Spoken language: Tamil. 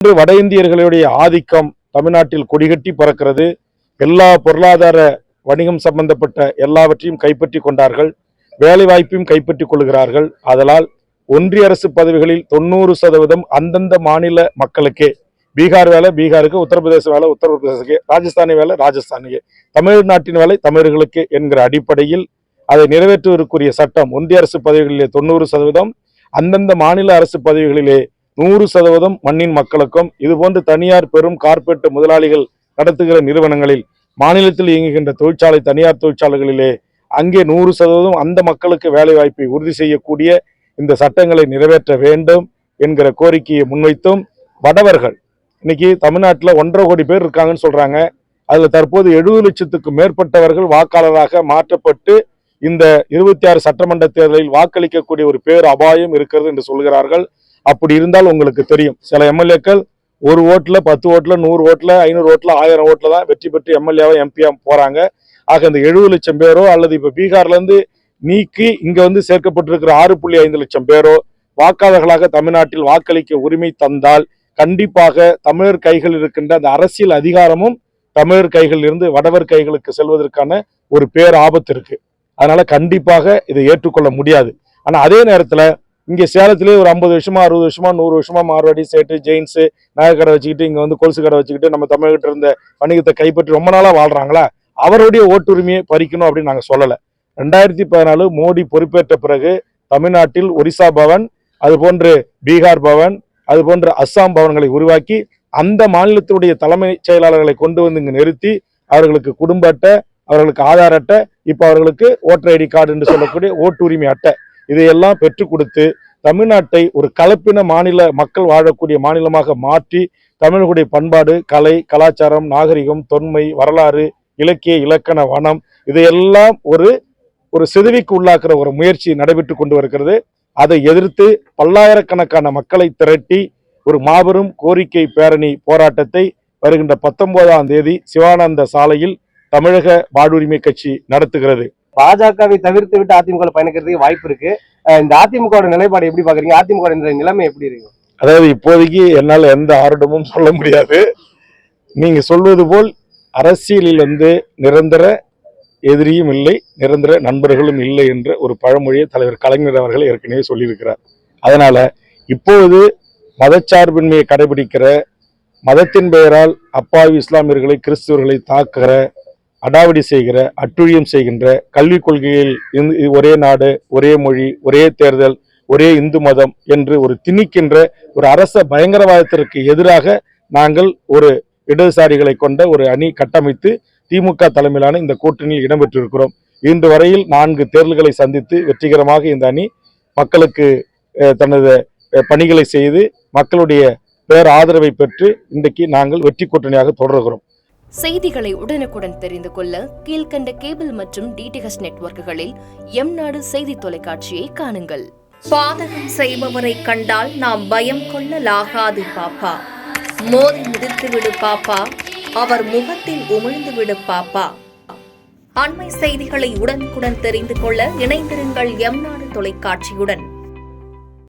வட இந்தியர்களுடைய ஆதிக்கம் தமிழ்நாட்டில் கொடிகட்டி பறக்கிறது. எல்லா பொருளாதார வணிகம் சம்பந்தப்பட்ட எல்லாவற்றையும் கைப்பற்றி கொண்டார்கள். வேலை வாய்ப்பையும் கைப்பற்றிக் கொள்கிறார்கள். அதனால் ஒன்றிய அரசு பதவிகளில் 90% அந்தந்த மாநில மக்களுக்கே, பீகார் வேலை பீகாருக்கு, உத்தரப்பிரதேச வேலை உத்தரப்பிரதேசக்கு, ராஜஸ்தானி வேலை ராஜஸ்தானுக்கு, தமிழ்நாட்டின் வேலை தமிழர்களுக்கு என்கிற அடிப்படையில் அதை நிறைவேற்றுவதற்குரிய சட்டம். ஒன்றிய அரசு பதவிகளிலே 90%, அந்தந்த மாநில அரசு பதவிகளிலே 100% மண்ணின் மக்களுக்கும். இதுபோன்று தனியார் பெரும் கார்ப்பரேட் முதலாளிகள் நடத்துகிற நிறுவனங்களில் மாநிலத்தில் இயங்குகின்ற தொழிற்சாலை, தனியார் தொழிற்சாலைகளிலே அங்கே 100% அந்த மக்களுக்கு வேலை வாய்ப்பை உறுதி செய்யக்கூடிய இந்த சட்டங்களை நிறைவேற்ற வேண்டும் என்கிற கோரிக்கையை முன்வைத்தும், வடவர்கள் இன்னைக்கு தமிழ்நாட்டில் 1.5 கோடி பேர் இருக்காங்கன்னு சொல்றாங்க. அதுல தற்போது 70 லட்சத்துக்கு மேற்பட்டவர்கள் வாக்காளராக மாற்றப்பட்டு இந்த 26 சட்டமன்ற தேர்தலில் வாக்களிக்கக்கூடிய ஒரு பேர் அபாயம் இருக்கிறது என்று சொல்கிறார்கள். அப்படி இருந்தால் உங்களுக்கு தெரியும், சில எம்எல்ஏக்கள் 1 ஓட்டுல 10 ஓட்டுல 100 ஓட்டுல 500 ஓட்டுல 1000 ஓட்டுல தான் வெற்றி பெற்று எம்எல்ஏவா எம்பியா போறாங்க. ஆக இந்த 70 லட்சம் பேரோ அல்லது இப்ப பீகார்ல இருந்து நீக்கி இங்க வந்து சேர்க்கப்பட்டிருக்கிற 6.5 லட்சம் பேரோ வாக்காளர்களாக தமிழ்நாட்டில் வாக்களிக்க உரிமை தந்தால் கண்டிப்பாக தமிழர் கைகள் இருக்கின்ற அந்த அரசியல் அதிகாரமும் தமிழர் கைகளில் இருந்து வடவர் கைகளுக்கு செல்வதற்கான ஒரு பேர் ஆபத்து இருக்கு. அதனால கண்டிப்பாக இதை ஏற்றுக்கொள்ள முடியாது. ஆனா அதே நேரத்துல இங்க சேலத்திலே ஒரு 50 வருஷமா 60 வருஷமா 100 வருஷமா மார்வாடி, சேட்டு, ஜெயின்ஸ், நகைக்கடை வச்சுக்கிட்டு இங்க வந்து கொலுசு கடை வச்சுக்கிட்டு நம்ம தமிழ்கிட்ட இருந்த வணிகத்தை கைப்பற்றி ரொம்ப நாளா வாழ்றாங்களா, அவருடைய ஓட்டுரிமையை பறிக்கணும் அப்படின்னு நாங்க சொல்லல. 2014 மோடி பொறுப்பேற்ற பிறகு தமிழ்நாட்டில் ஒரிசா பவன், அது போன்று பீகார் பவன், அது போன்ற அஸ்ஸாம் பவன்களை உருவாக்கி அந்த மாநிலத்தினுடைய தலைமை செயலாளர்களை கொண்டு வந்து இங்கு நிறுத்தி அவர்களுக்கு குடும்ப அட்டை, அவர்களுக்கு ஆதார் அட்டை, இப்ப அவர்களுக்கு ஓட்டர் ஐடி கார்டு என்று சொல்லக்கூடிய ஓட்டுரிமை அட்டை, இதையெல்லாம் பெற்றுக் கொடுத்து தமிழ்நாட்டை ஒரு கலப்பின மாநில மக்கள் வாழக்கூடிய மாநிலமாக மாற்றி தமிழர்களுடைய பண்பாடு, கலை, கலாச்சாரம், நாகரிகம், தொன்மை, வரலாறு, இலக்கிய, இலக்கண, வனம் இதையெல்லாம் ஒரு சிதைவுக்கு உள்ளாக்குற ஒரு முயற்சி நடைபெற்று கொண்டு வருகிறது. அதை எதிர்த்து பல்லாயிரக்கணக்கான மக்களை திரட்டி ஒரு மாபெரும் கோரிக்கை பேரணி போராட்டத்தை வருகின்ற 19ஆம் தேதி சிவானந்த சாலையில் தமிழக வாழ்வுரிமை கட்சி நடத்துகிறது. பாஜகவை தவிர்த்து விட்டு அதிமுக பயணிக்கிறதுக்கு வாய்ப்பு இருக்கு. இந்த அதிமுக நிலைப்பாடு எப்படி பாக்குறீங்க? அதிமுக நிலைமை எப்படி இருக்கு? அதாவது இப்போதைக்கு என்னால் எந்த ஆர்டமும் சொல்ல முடியாது. நீங்க சொல்வது போல் அரசியலில் வந்து நிரந்தர எதிரியும் இல்லை, நிரந்தர நண்பர்களும் இல்லை என்ற ஒரு பழமொழியை தலைவர் கலைஞர் அவர்கள் ஏற்கனவே சொல்லியிருக்கிறார். அதனால இப்பொழுது மதச்சார்பின்மையை கடைபிடிக்கிற, மதத்தின் பெயரால் அப்பாவி இஸ்லாமியர்களை, கிறிஸ்துவர்களை தாக்குகிற, அடாவடி செய்கிற, அட்டுழியம் செய்கின்ற, கல்விக் கொள்கையில் ஒரே நாடு, ஒரே மொழி, ஒரே தேர்தல், ஒரே இந்து மதம் என்று ஒரு திணிக்கின்ற ஒரு அரச பயங்கரவாதத்திற்கு எதிராக நாங்கள் ஒரு இடதுசாரிகளை கொண்ட ஒரு அணி கட்டமைத்து திமுக தலைமையிலான இந்த கூட்டணியில் இடம்பெற்றிருக்கிறோம். இன்று வரையில் 4 தேர்தல்களை சந்தித்து வெற்றிகரமாக இந்த அணி மக்களுக்கு தனது பணிகளை செய்து மக்களுடைய பேர் ஆதரவை பெற்று இன்றைக்கு நாங்கள் வெற்றி கூட்டணியாக தொடர்கிறோம். செய்திகளை உடனுக்குடன் தெரிந்து கொள்ள கீழ்கண்ட கேபிள் மற்றும் டிடிஹெச் நெட்வொர்க்குகளில் எம்நாடு செய்தி தொலைக்காட்சியை காணுங்கள். பாதகம் செய்பவரை கண்டால் நாம் பயம் கொள்ளலாகாது பாப்பா. மோதி மிதித்து விடு பாப்பா, அவர் முகத்தில் உமிழ்ந்து விடு பாப்பா. அண்மை செய்திகளை உடனுக்குடன் தெரிந்து கொள்ள இணைந்திருங்கள் எம்நாடு தொலைக்காட்சியுடன்.